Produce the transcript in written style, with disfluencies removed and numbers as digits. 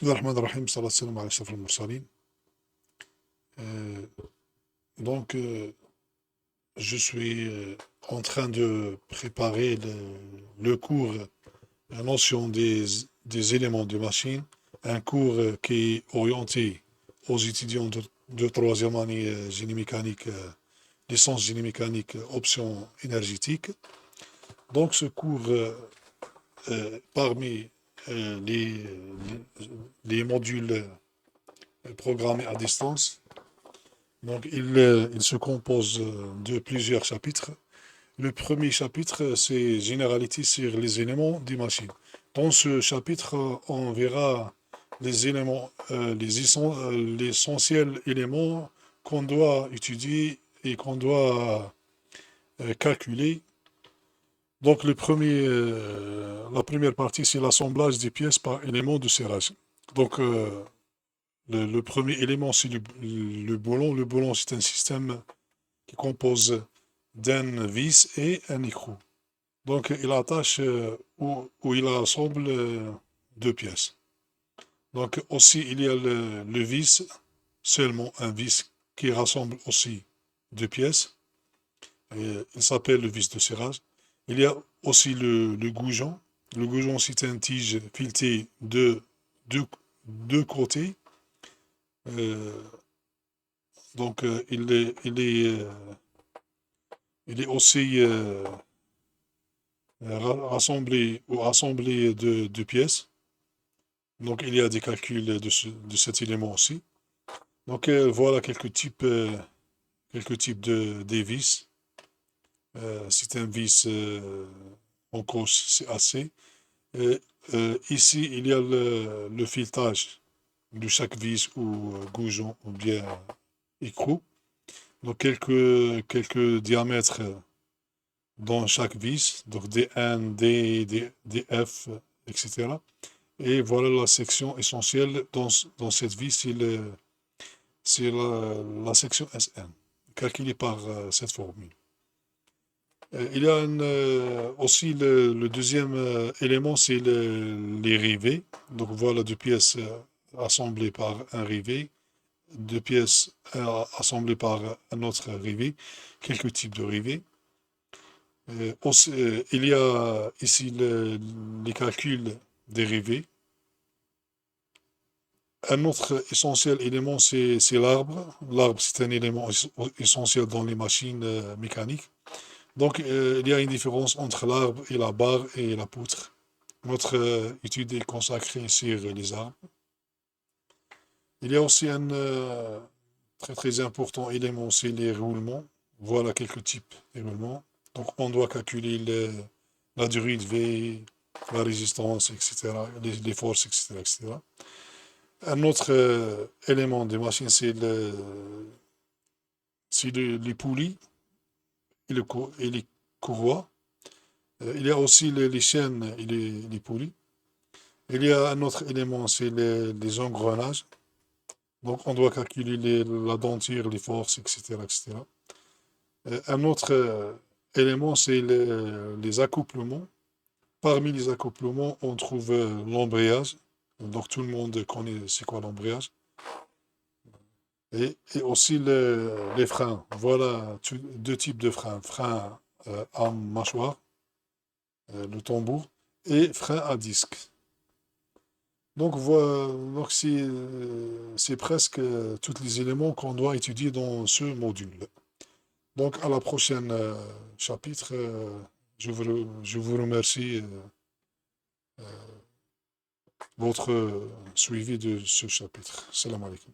Bismillah ar-Rahman ar-Rahim, salat salam ala ashraf al-mursalin. Euh, donc, je suis en train de préparer le cours, la notion des éléments de machine, un cours qui est orienté aux étudiants de troisième année génie mécanique, licence génie mécanique, option énergétique. Donc, ce cours, parmi les modules programmés à distance, donc il se compose de plusieurs chapitres. Le premier chapitre, c'est généralité sur les éléments des machines. Dans ce chapitre, on verra les éléments, les essentiels éléments qu'on doit étudier et qu'on doit calculer. Donc la première partie, c'est l'assemblage des pièces par éléments de serrage. Donc le premier élément, c'est le boulon. Le boulon, c'est un système qui compose d'un vis et un écrou. Donc, il attache ou il assemble deux pièces. Donc, aussi, il y a le vis, seulement un vis qui rassemble aussi deux pièces. Il s'appelle le vis de serrage. Il y a aussi le goujon. Le goujon, c'est un tige fileté de deux côtés. Euh, donc, il est aussi rassemblé ou assemblé de pièces. Donc, il y a des calculs de cet élément aussi. Donc, voilà quelques types des vis. C'est un vis en cause, c'est AC. Et, ici, il y a le filetage de chaque vis ou goujon ou bien écrou. Donc, quelques diamètres dans chaque vis, donc D1, DF, etc. Et voilà la section essentielle dans cette vis, c'est la section SN, calculée par cette formule. Il y a aussi le deuxième élément, c'est les rivets. Donc voilà deux pièces assemblées par un rivet, deux pièces assemblées par un autre rivet, quelques types de rivets. Il y a ici les calculs dérivés. Un autre essentiel élément, c'est l'arbre. L'arbre, c'est un élément essentiel dans les machines mécaniques. Donc, il y a une différence entre l'arbre et la barre et la poutre. Notre étude est consacrée sur les arbres. Il y a aussi un très très important élément, c'est les roulements. Voilà quelques types de roulements. Donc, on doit calculer la durée de vie, la résistance, etc., les forces, etc., etc. Un autre élément des machines, les poulies et les courroies. Il y a aussi les chaînes et les poulies. Il y a un autre élément, c'est les engrenages. Donc, on doit calculer la denture, les forces, etc., etc. Un autre élément, c'est les accouplements. Parmi les accouplements, on trouve l'embrayage. Donc, tout le monde connaît c'est quoi l'embrayage. Et aussi les freins. Voilà deux types de freins. Frein à mâchoire, le tambour, et frein à disque. Donc, voilà, donc c'est presque tous les éléments qu'on doit étudier dans ce module. Donc, à la prochaine chapitre, je vous remercie votre suivi de ce chapitre. Salam alaikum.